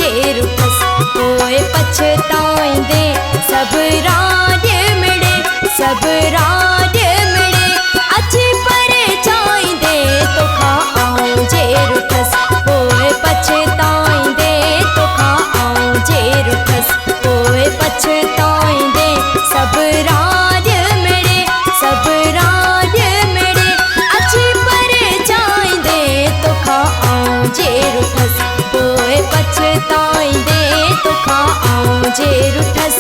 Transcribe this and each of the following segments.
जे रुठस पोइ पछताईंदे सब राज मिले सब राज मिले अची परे चाहींदे तोखां आऊं जे रुठस पोइ पछताईंदे तोखां आऊं जे रुठस पोइ पछताईंदे सब राज मिले सब राज मिले अची परे चाहींदे तोखां आऊं जे रुठस पोइ पछताईंदे तोखां आऊं जे रुठस।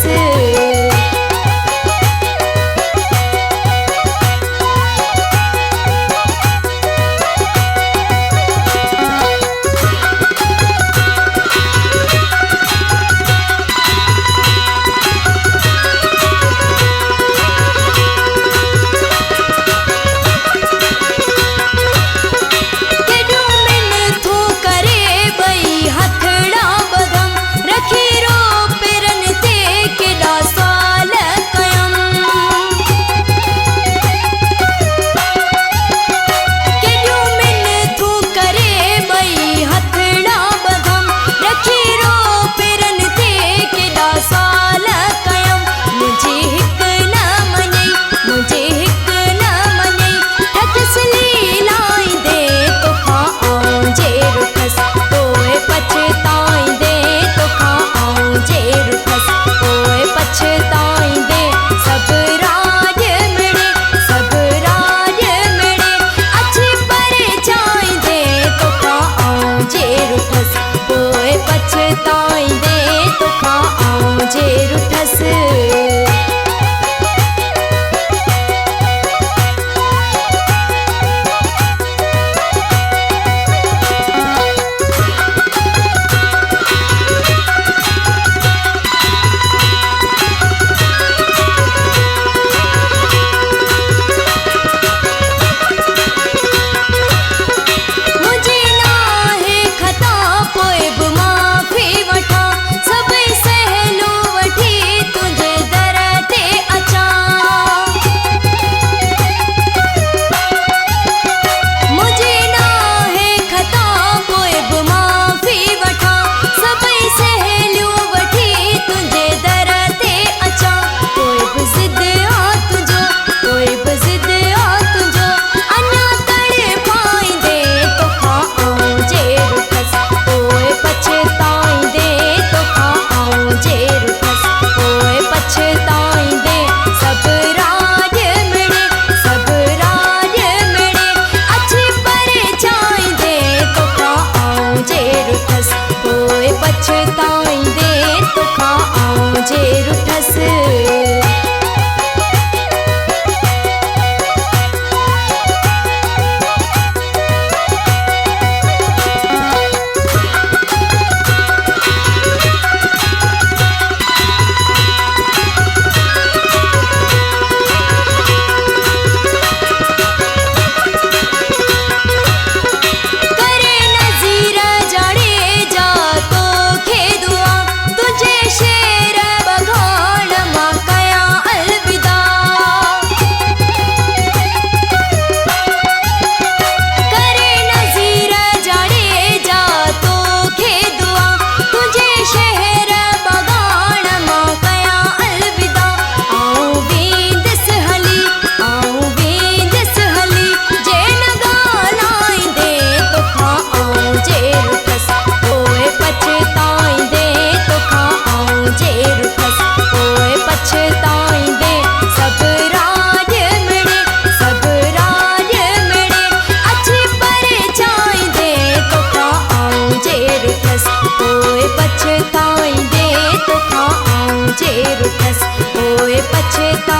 पोइ पछताईंदे तोखां आऊं जे रुठस पोइ पछताईंदे